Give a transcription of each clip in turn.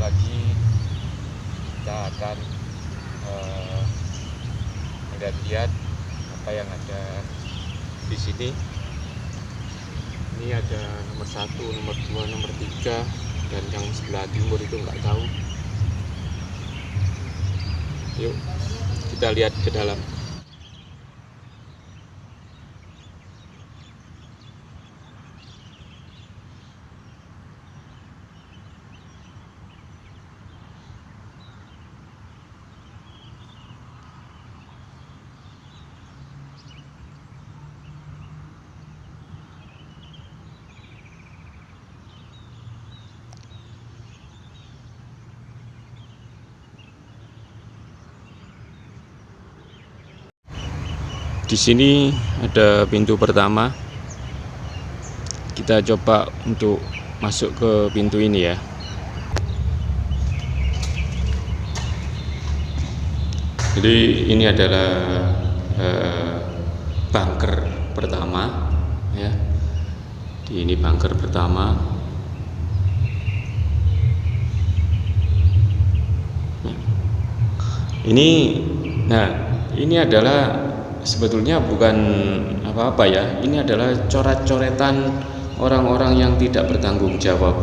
lagi kita akan lihat apa yang ada di sini. Ini ada nomor 1, nomor 2, nomor 3, dan yang sebelah timur itu nggak tahu. Yuk kita lihat ke dalam. Di sini ada pintu pertama. Kita coba untuk masuk ke pintu ini ya. Jadi ini adalah bunker pertama ya. Ini bunker pertama. Ini adalah sebetulnya bukan apa-apa ya. Ini adalah coret-coretan orang-orang yang tidak bertanggung jawab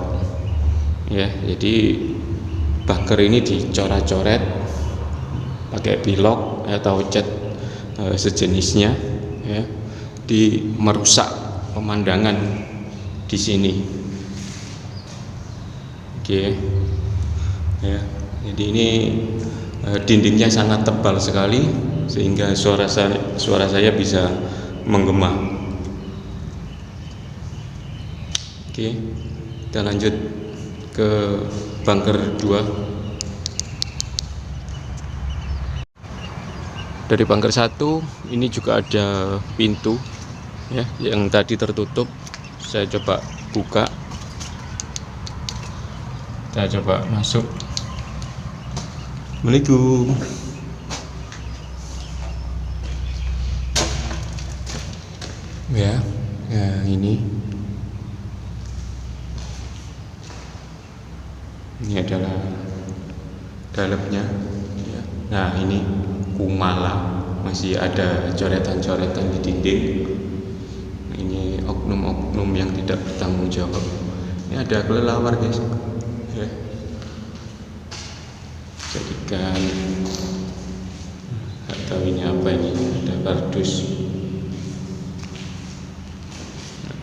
ya. Jadi bunker ini dicoret-coret pakai pilok atau cat sejenisnya ya, merusak pemandangan di sini. Oke ya. Jadi ini dindingnya sangat tebal sekali sehingga suara saya bisa menggema. Oke, kita lanjut ke bunker 2. Dari bunker 1 ini juga ada pintu ya, yang tadi tertutup. Saya coba buka. Kita coba masuk. Assalamualaikum. Ya, ini adalah dalamnya ya. Nah, ini Kumala, masih ada coretan-coretan di dinding. Ini oknum-oknum yang tidak bertanggung jawab. Ini ada kelelawar guys ya. Jadikan atau ini apa ini, ada kardus.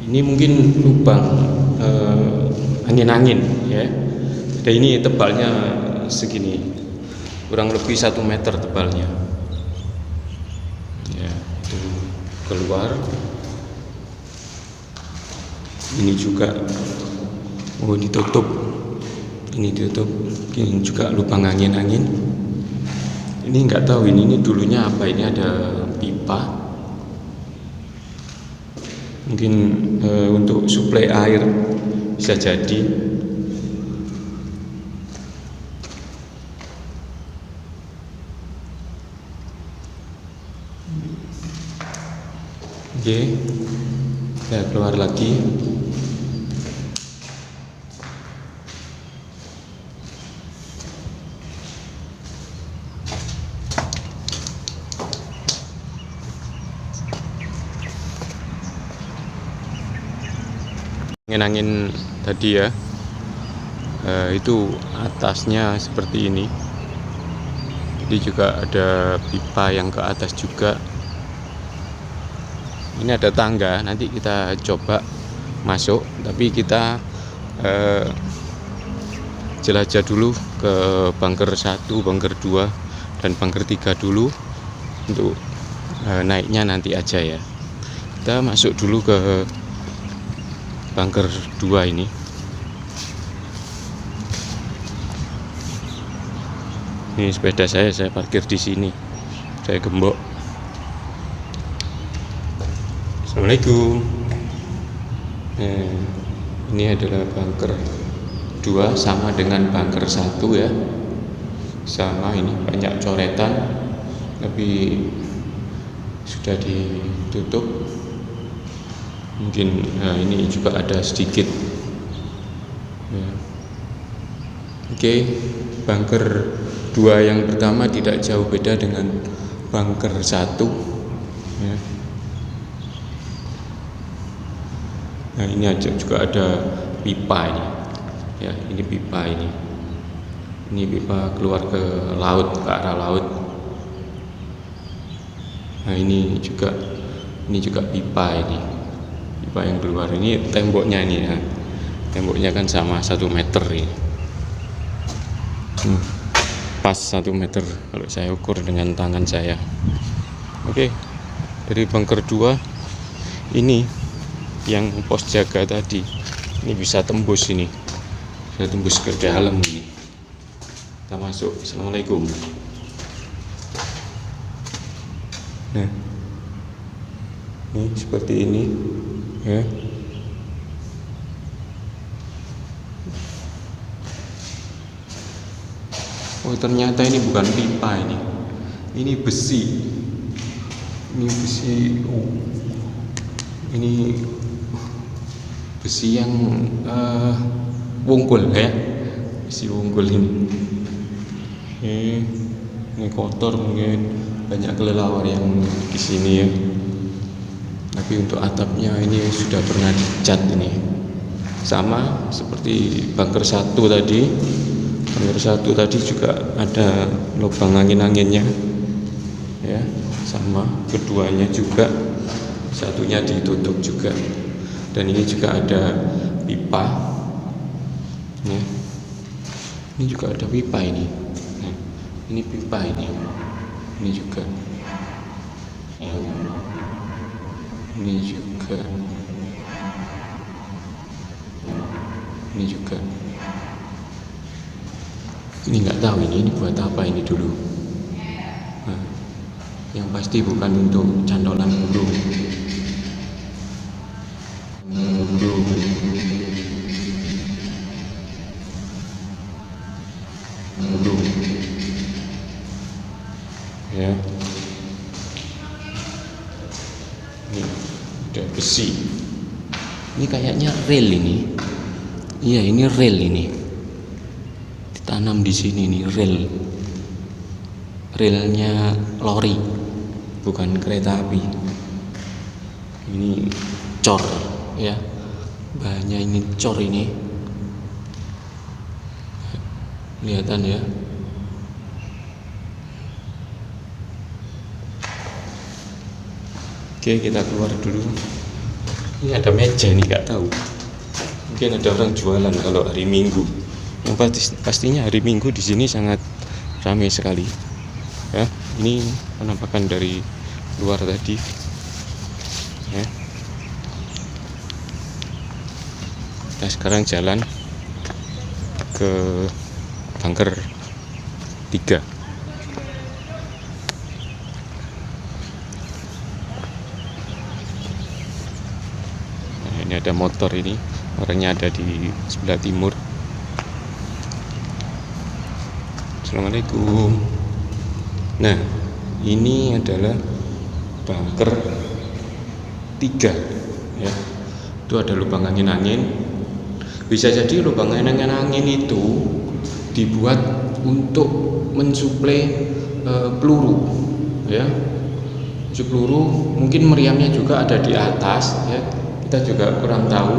Ini mungkin lubang angin-angin ya. Dan ini tebalnya segini, kurang lebih 1 meter tebalnya ya. Itu keluar. Ini juga ditutup. Ini ditutup. Ini juga lubang angin-angin. Ini nggak tahu ini dulunya apa. Ini ada pipa, mungkin untuk suplai air, bisa jadi. Oke, kita keluar lagi. Angin-angin tadi ya, itu atasnya seperti ini. Jadi juga ada pipa yang ke atas juga. Ini ada tangga, nanti kita coba masuk, tapi kita jelajah dulu ke bunker 1, bunker 2, dan bunker 3 dulu. Untuk naiknya nanti aja ya. Kita masuk dulu ke bunker 2 ini. Ini sepeda saya parkir di sini. Saya gembok. Assalamualaikum. Ini adalah bunker 2 sama dengan bunker 1 ya. Sama, ini banyak coretan, tapi sudah ditutup. Mungkin ini juga ada sedikit ya. Oke, bunker 2 yang pertama tidak jauh beda dengan bunker 1 ya. Nah ini aja juga ada pipa ini ya, ini pipa ini pipa keluar ke laut, ke arah laut. Nah ini juga pipa yang keluar. Ini temboknya ini ya, temboknya kan sama 1 meter ini. Pas 1 meter kalau saya ukur dengan tangan saya. Oke, dari bunker 2 ini yang pos jaga tadi, ini bisa tembus ini, bisa tembus ke dalam ini. Kita masuk. Assalamualaikum. Nah, ini seperti ini ya. Oh ternyata ini bukan pipa ini besi. Ini besi. Oh, ini besi yang wungkul ya, besi wungkul ini. Ini kotor, mungkin banyak kelelawar yang di sini ya. Tapi untuk atapnya ini sudah pernah dicat ini. Sama seperti bunker 1 tadi. Bunker 1 tadi juga ada lubang angin-anginnya ya, sama keduanya juga, satunya ditutup juga. Dan ini juga ada pipa ya. Ini juga ada pipa ini. Nah, ini pipa ini juga ya. Ini juga ini nggak tahu ini buat apa ini dulu. Nah, yang pasti bukan untuk cantolan burung. Ya, ini udah besi. Ini kayaknya rel ini. Iya, ini rel ini. Ditanam di sini nih relnya lori, bukan kereta api. Ini cor ya, bahannya ini cor ini, kelihatan ya. Oke, kita keluar dulu. Ini ada meja nih, nggak tahu, mungkin ada orang jualan kalau hari Minggu. Yang pastinya hari Minggu di sini sangat ramai sekali ya. Ini penampakan dari luar tadi ya. Kita sekarang jalan ke bunker 3. Nah, ini ada motor, ini orangnya ada di sebelah timur. Assalamualaikum. Nah, ini adalah bunker 3 ya. Itu ada lubang angin-angin. Bisa jadi lubang angin-angin itu dibuat untuk mensuplai peluru ya. Peluru, mungkin meriamnya juga ada di atas ya. Kita juga kurang tahu.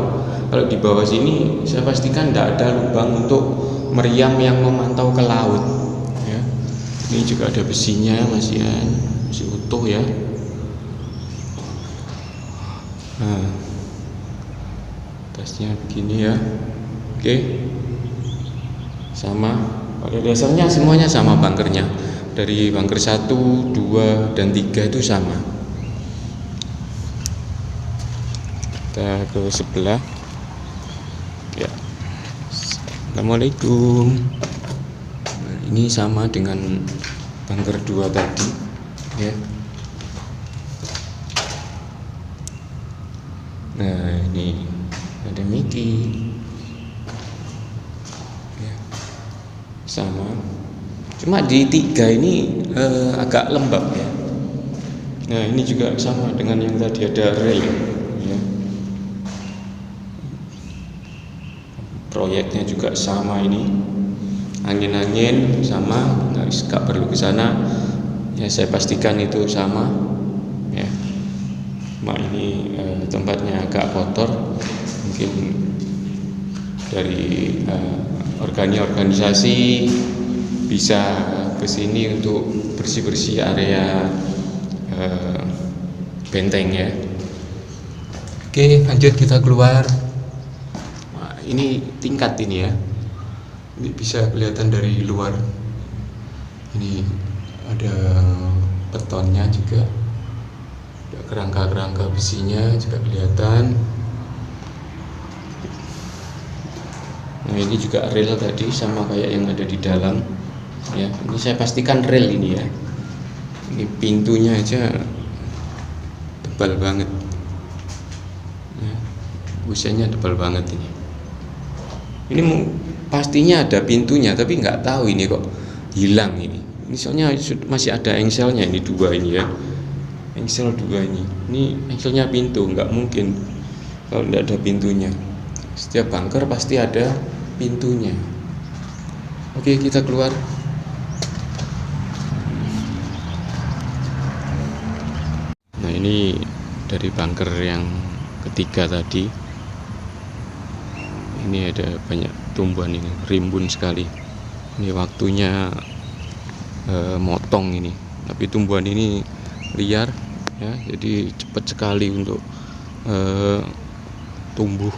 Kalau di bawah sini saya pastikan tidak ada lubang untuk meriam yang memantau ke laut ya. Ini juga ada besinya, masih utuh ya. Nah, tasnya begini ya. Oke, sama, pada dasarnya semuanya sama bunkernya. Dari bunker 1, 2, dan 3 itu sama. Kita ke sebelah ya. Assalamualaikum. Ini sama dengan bunker 2 tadi ya. Nah, ini ada Mickey ya. Sama, cuma di 3 ini agak lembab ya. Nah, ini juga sama dengan yang tadi, ada rel ya. Proyeknya juga sama ini. angin-angin sama, nggak perlu ke sana ya, saya pastikan itu sama ya. Cuma ini tempatnya agak kotor, mungkin dari organisasi bisa ke sini untuk bersih-bersih area benteng ya. Oke, lanjut kita keluar. Nah, ini tingkat ini ya. Ini bisa kelihatan dari luar. Ini ada betonnya juga, ada kerangka-kerangka besinya juga kelihatan. Nah ini juga rel tadi sama kayak yang ada di dalam ya. Ini saya pastikan rel ini ya. Ini pintunya aja tebal banget ya, usianya tebal banget ini. Ini pastinya ada pintunya, tapi nggak tahu ini kok hilang ini. Ini soalnya masih ada engselnya ini dua ini ya, engsel dua ini. Ini engselnya pintu, nggak mungkin kalau nggak ada pintunya. Setiap bunker pasti ada pintunya. Oke, kita keluar. Nah ini dari bunker yang ketiga tadi. Ini ada banyak tumbuhan ini, rimbun sekali. Ini waktunya motong ini, tapi tumbuhan ini liar ya, jadi cepat sekali untuk tumbuh.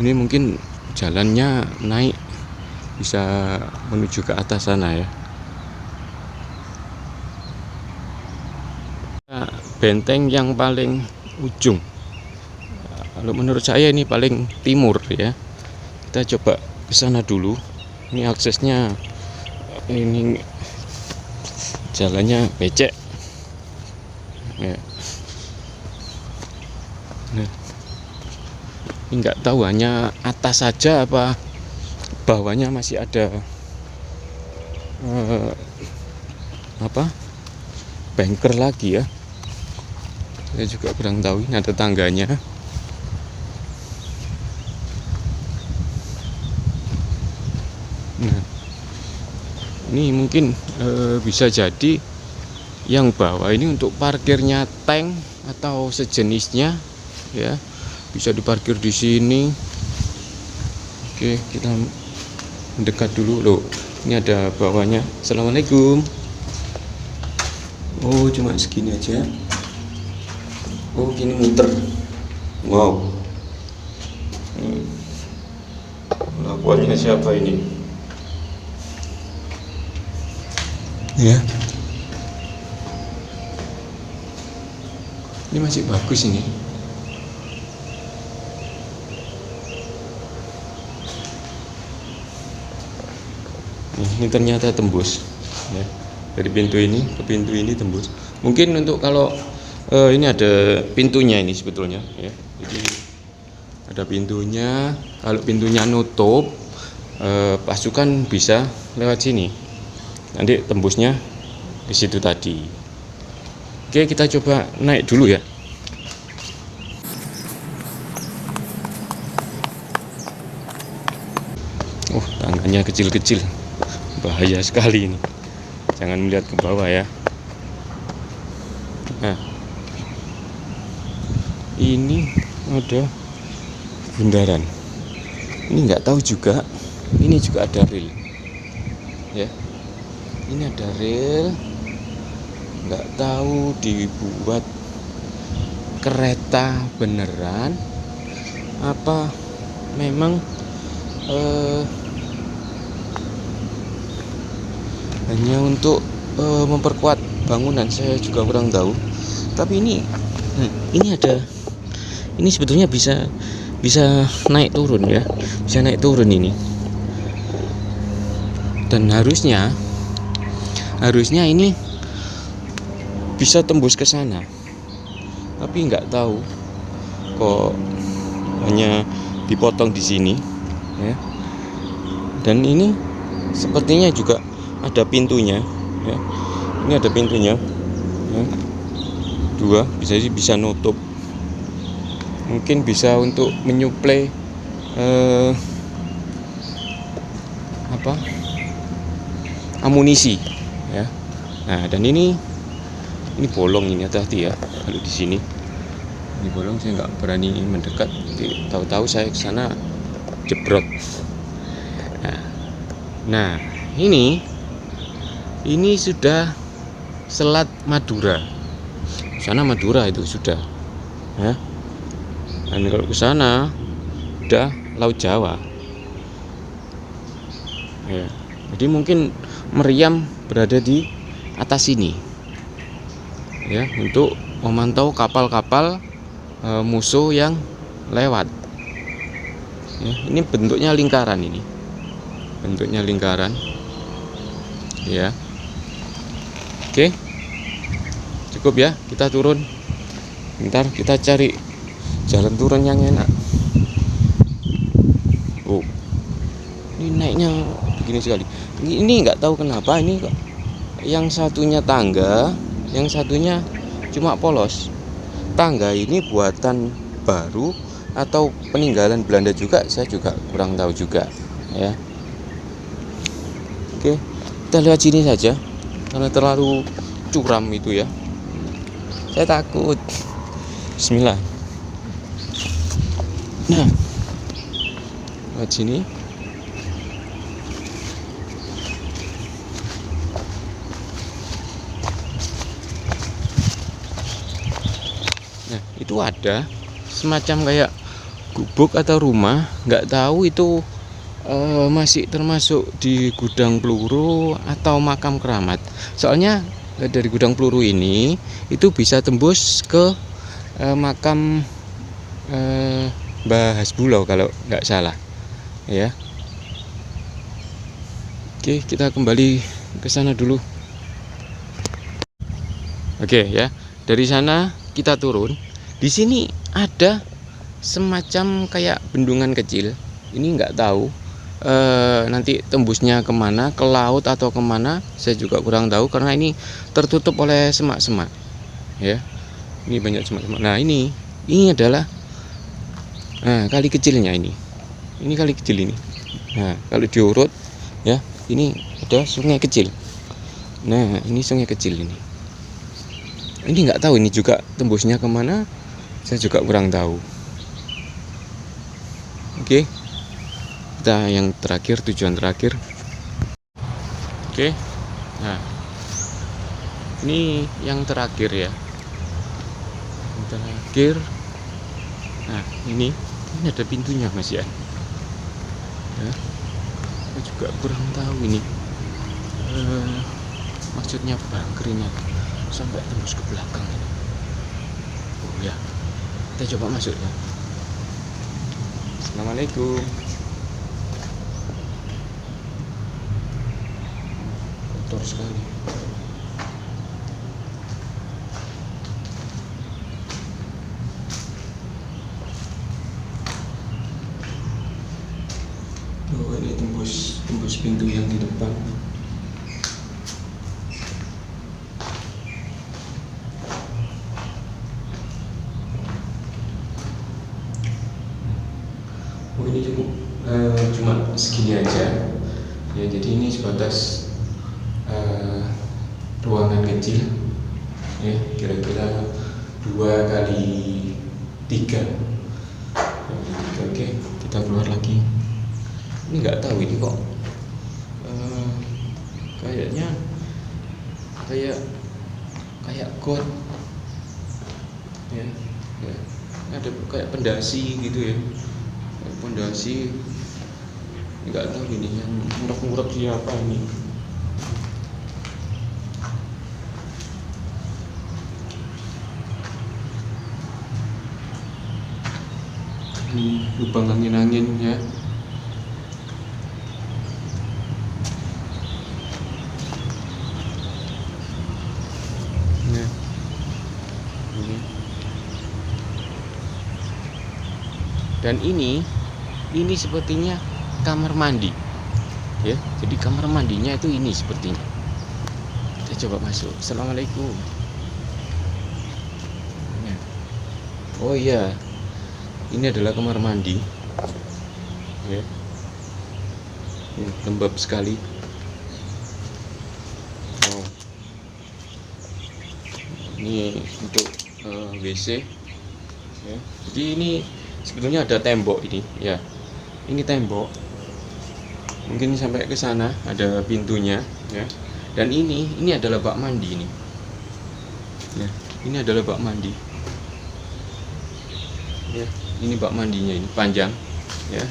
Ini mungkin jalannya naik, bisa menuju ke atas sana ya. Benteng yang paling ujung, kalau menurut saya ini paling timur ya. Kita coba ke sana dulu. Ini aksesnya, ini jalannya becek ya. Nah, ini nggak tahu hanya atas saja apa bawahnya masih ada bunker lagi ya. Saya juga kurang tahu. Ini ada tangganya. Nah, ini mungkin bisa jadi yang bawah ini untuk parkirnya tank atau sejenisnya ya, bisa diparkir di sini. Oke, kita mendekat dulu loh. Ini ada bawahnya. Assalamualaikum. Oh, cuma segini aja. Oh, gini muter. Wow. Lakuannya siapa ini? Ya. Ini masih bagus ini. Ini ternyata tembus ya. Dari pintu ini ke pintu ini tembus. Mungkin untuk kalau ini ada pintunya ini sebetulnya ya. Jadi ada pintunya. Kalau pintunya nutup, pasukan bisa lewat sini. Nanti tembusnya ke situ tadi. Oke, kita coba naik dulu ya. Oh, tangganya kecil-kecil. Bahaya sekali ini. Jangan melihat ke bawah ya. Nah, ini ada bundaran. Ini nggak tahu juga. Ini juga ada rel. Ya. Ini ada rel, nggak tahu dibuat kereta beneran apa memang hanya untuk memperkuat bangunan. Saya juga kurang tahu. Tapi ini ada, ini sebetulnya bisa naik turun ya, bisa naik turun ini. Dan harusnya ini bisa tembus ke sana, tapi nggak tahu kok hanya dipotong di sini ya. Dan ini sepertinya juga ada pintunya ya. Ini ada pintunya ya. Dua, bisa nutup, mungkin bisa untuk menyuplai apa amunisi ya. Nah, dan ini bolong, ini hati-hati ya kalau di sini. Ini bolong, saya nggak berani mendekat, nanti tahu-tahu saya ke sana jebrot. Nah, ini sudah Selat Madura. Sana Madura itu sudah. Ya. Dan kalau ke sana udah Laut Jawa. Ya. Jadi mungkin meriam berada di atas sini. Ya, untuk memantau kapal-kapal musuh yang lewat. Ya, ini bentuknya lingkaran ini. Bentuknya lingkaran. Ya. Oke. Cukup ya, kita turun. Bentar kita cari jalan turun yang enak. Oh. Ini naiknya begini sekali. Ini nggak tahu kenapa ini kok yang satunya tangga, yang satunya cuma polos. Tangga ini buatan baru atau peninggalan Belanda juga, saya juga kurang tahu juga ya. Oke, kita lihat sini saja karena terlalu curam itu ya. Saya takut. Bismillah. Nah, lihat sini. Nah, itu ada semacam kayak gubuk atau rumah, nggak tahu itu masih termasuk di gudang peluru atau makam keramat. Soalnya dari gudang peluru ini itu bisa tembus ke makam Mbah Hasbulo kalau nggak salah ya. Oke, kita kembali ke sana dulu. Oke ya, dari sana kita turun. Di sini ada semacam kayak bendungan kecil. Ini nggak tahu nanti tembusnya kemana, ke laut atau kemana, saya juga kurang tahu karena ini tertutup oleh semak-semak ya. Ini banyak semak-semak. Nah, ini adalah kali kecilnya ini kali kecil ini. Nah, kalau diurut ya, ini ada sungai kecil. Nah, ini sungai kecil ini nggak tahu ini juga tembusnya kemana, saya juga kurang tahu. Oke, kita yang terakhir, tujuan terakhir. Oke, nah ini yang terakhir ya, yang terakhir. Nah, ini ada pintunya Mas ya. Saya juga kurang tahu ini maksudnya bangkernya sampai tembus ke belakang ini. Oh ya, kita coba masuk ya. Assalamualaikum. Kotor sekali. Oh, ini tembus pintu yang di depan. Oh, ini cuma segini aja ya. Jadi ini sebatas ruangan kecil ya, kira-kira 2x3. Oke, kita keluar lagi. Ini nggak tahu ini kok kayaknya kayak got ya, ada kayak pendasi gitu ya, pondasi. Nggak tahu ini yang ngurek-ngurek siapa ini. Ini lubang angin ya. Nah, dan ini sepertinya kamar mandi ya. Jadi kamar mandinya itu ini sepertinya. Kita coba masuk. Assalamualaikum. Oh iya, ini adalah kamar mandi ya. lembab sekali. Oh, ini untuk WC ya. Jadi ini sebetulnya ada tembok ini ya. Ini tembok, mungkin sampai ke sana ada pintunya ya. Dan ini adalah bak mandi ini ya. Ini adalah bak mandi ya. Ini bak mandinya, ini panjang ya.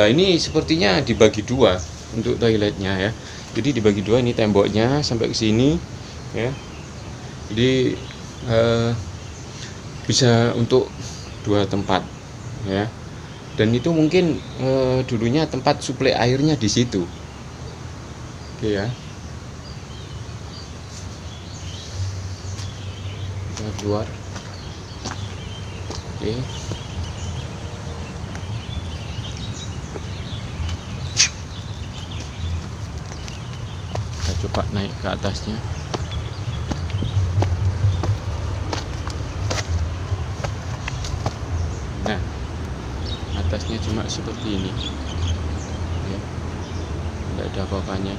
Ini sepertinya dibagi dua untuk toiletnya ya. Jadi dibagi dua, ini temboknya sampai ke sini ya. Jadi bisa untuk dua tempat ya. Dan itu mungkin dulunya tempat suplai airnya di situ. Oke ya. Kita keluar. Oke. Kita coba naik ke atasnya. Nah, atasnya cuma seperti ini ya, tidak ada apa-apanya.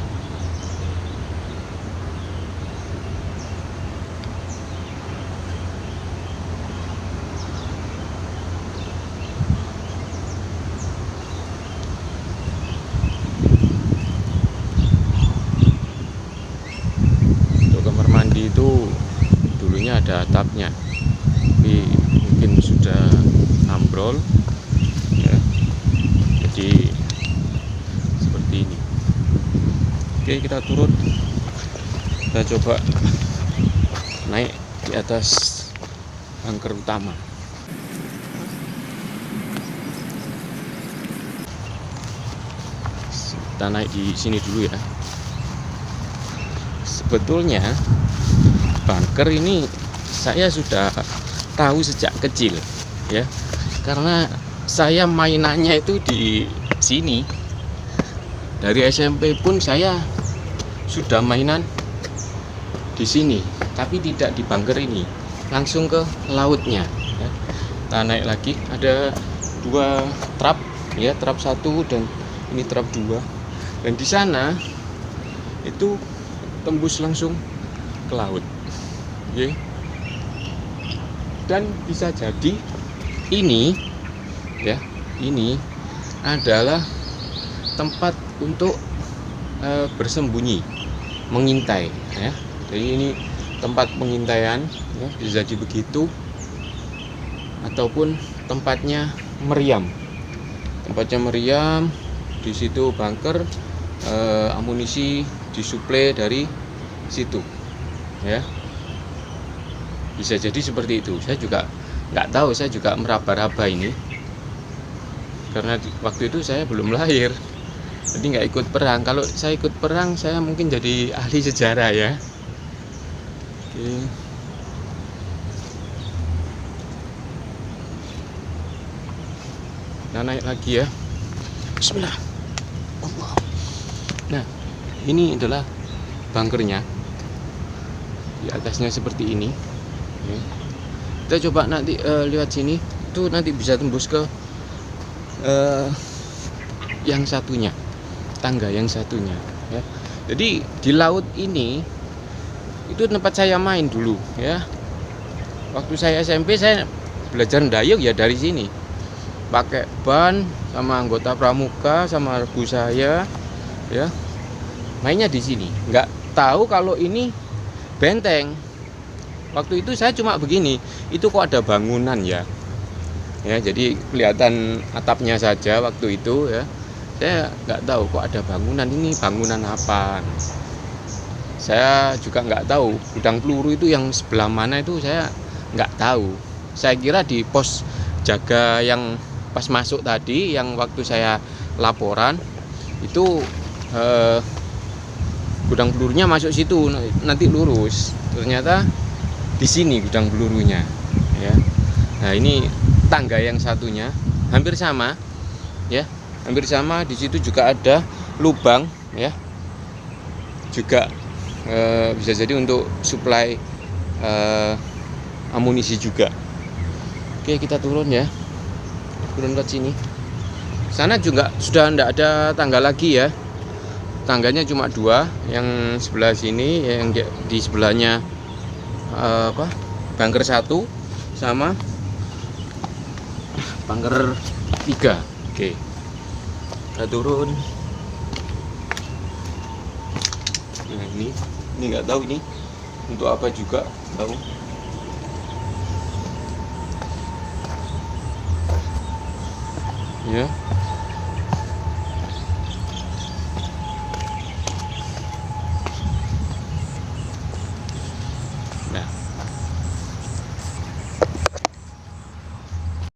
Untuk kamar mandi itu dulunya ada atapnya, tapi mungkin sudah ambrol ya. Jadi seperti ini. Oke, kita turun. Kita coba naik di atas bunker utama. Kita naik di sini dulu ya. Sebetulnya bunker ini saya sudah tahu sejak kecil ya, karena saya mainannya itu di sini. Dari SMP pun saya sudah mainan di sini, tapi tidak di bunker ini, langsung ke lautnya ya. Kita naik lagi, ada dua trap ya, trap 1 dan ini trap 2, dan di sana itu tembus langsung ke laut ya. Dan bisa jadi ini ya, ini adalah tempat untuk bersembunyi, mengintai ya. Jadi ini tempat pengintaian ya, bisa jadi begitu, ataupun tempatnya meriam. Tempatnya meriam, di situ bunker, amunisi disuplai dari situ ya. Bisa jadi seperti itu. Saya juga nggak tahu, saya juga meraba-raba ini karena waktu itu saya belum lahir, jadi nggak ikut perang. Kalau saya ikut perang, saya mungkin jadi ahli sejarah ya. Oke. Kita naik lagi ya. Bismillah. Allah. Nah, ini adalah bunkernya. Di atasnya seperti ini. Kita coba nanti lihat sini, itu nanti bisa tembus ke yang satunya, tangga yang satunya ya. Jadi di laut ini itu tempat saya main dulu ya. Waktu saya SMP, saya belajar ndayung ya dari sini, pakai ban sama anggota pramuka sama ibu saya ya, mainnya di sini. Nggak tahu kalau ini benteng. Waktu itu saya cuma begini, itu kok ada bangunan ya. Ya, jadi kelihatan atapnya saja waktu itu ya. Saya nggak tahu kok ada bangunan, ini bangunan apa. Saya juga nggak tahu gudang peluru itu yang sebelah mana, itu saya nggak tahu. Saya kira di pos jaga yang pas masuk tadi, yang waktu saya laporan itu gudang pelurunya masuk situ, nanti lurus. Ternyata di sini gudang pelurunya ya. Nah, ini tangga yang satunya hampir sama ya, hampir sama. Di situ juga ada lubang ya, juga bisa jadi untuk suplai amunisi juga. Oke, kita turun ya, turun ke sini. Sana juga sudah tidak ada tangga lagi ya. Tangganya cuma 2, yang sebelah sini, yang di sebelahnya bunker 1 sama bunker 3. Oke. Kita turun. Nah, ini nggak tahu ini untuk apa juga, tahu. Ya. Nah.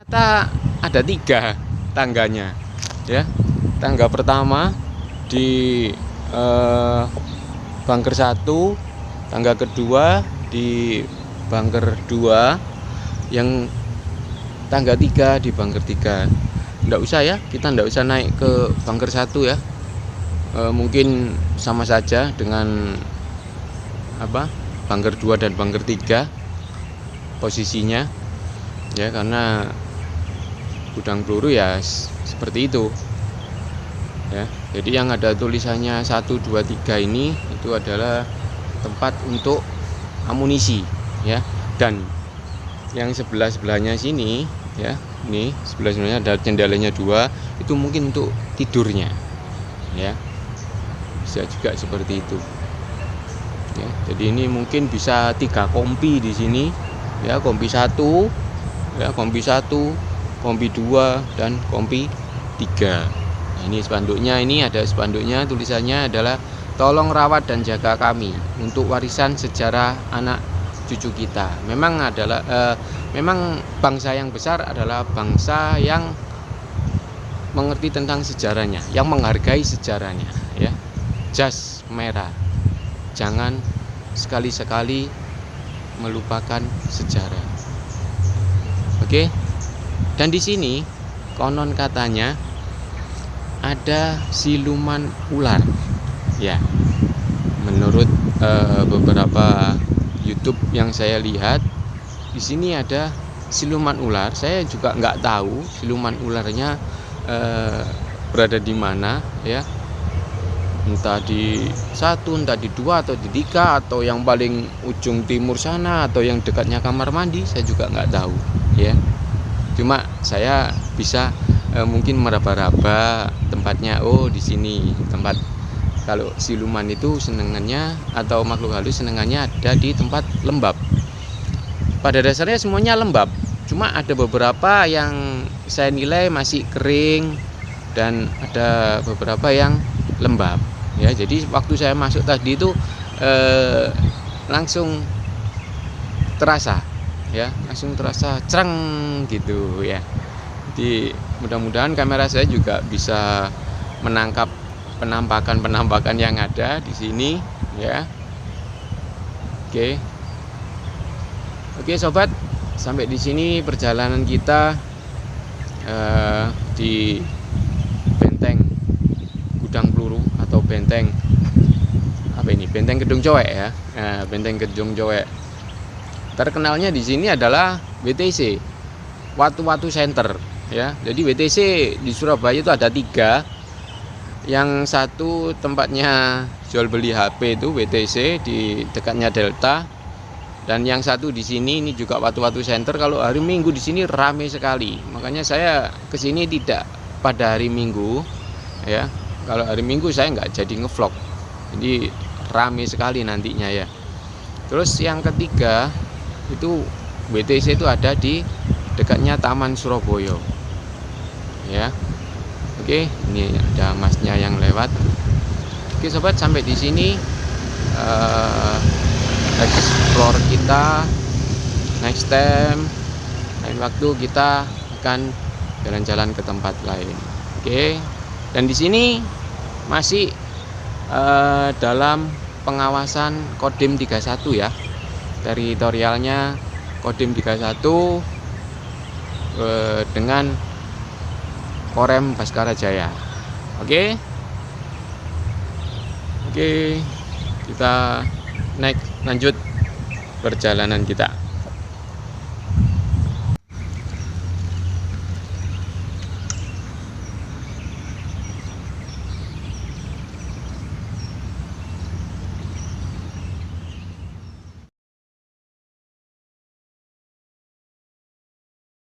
Kita ada 3 tangganya, ya. Tangga pertama di bunker 1, tangga kedua di bunker 2, yang tangga 3 di bunker 3. Nggak usah ya, kita nggak usah naik ke bunker 1 ya. Mungkin sama saja dengan bunker 2 dan bunker 3 posisinya ya, karena gudang peluru ya seperti itu ya. Jadi yang ada tulisannya 1, 2, 3 ini itu adalah tempat untuk amunisi ya. Dan yang sebelahnya sini ya, ini sebelahnya ada jendelanya 2, itu mungkin untuk tidurnya ya, bisa juga seperti itu ya. Jadi ini mungkin bisa 3 kompi di sini ya, kompi 1 ya, kompi 1, kompi 2, dan kompi 3. Nah, ini spanduknya, ini ada spanduknya, tulisannya adalah tolong rawat dan jaga kami untuk warisan sejarah anak cucu kita. Memang bangsa yang besar adalah bangsa yang mengerti tentang sejarahnya, yang menghargai sejarahnya ya. Jas merah, jangan sekali-sekali melupakan sejarah. Oke. Dan di sini konon katanya ada siluman ular ya. Menurut beberapa YouTube yang saya lihat, di sini ada siluman ular. Saya juga nggak tahu siluman ularnya berada di mana ya. Entah di 1, entah di 2, atau di 3, atau yang paling ujung timur sana, atau yang dekatnya kamar mandi, saya juga nggak tahu ya. Cuma saya bisa mungkin meraba-raba tempatnya. Oh, di sini tempat. Kalau siluman itu senengannya, atau makhluk halus senengannya ada di tempat lembab. Pada dasarnya semuanya lembab, cuma ada beberapa yang saya nilai masih kering, dan ada beberapa yang lembab ya. Jadi waktu saya masuk tadi itu langsung terasa ya, langsung terasa cereng gitu ya. Jadi mudah-mudahan kamera saya juga bisa menangkap penampakan yang ada di sini ya. Oke sobat, sampai di sini perjalanan kita di benteng gudang peluru, atau benteng Gedung Cowek ya. Benteng Gedung Cowek terkenalnya di sini adalah WTC, Watu-Watu Center ya. Jadi WTC di Surabaya itu ada 3. Yang satu tempatnya jual beli HP itu WTC di dekatnya Delta, dan yang satu di sini ini juga Watu-Watu Center. Kalau hari Minggu di sini ramai sekali, makanya saya kesini tidak pada hari Minggu ya. Kalau hari Minggu saya nggak jadi ngevlog, jadi ramai sekali nantinya ya. Terus yang ketiga itu WTC itu ada di dekatnya Taman Surabaya ya. Oke, ini ada masnya yang lewat. Oke sobat, sampai di sini explore kita. Next time, lain waktu kita akan jalan-jalan ke tempat lain. Oke. Dan di sini masih dalam pengawasan Kodim 31 ya. Teritorialnya Kodim 31 dengan Korem Baskara Jaya. Oke, kita lanjut perjalanan kita.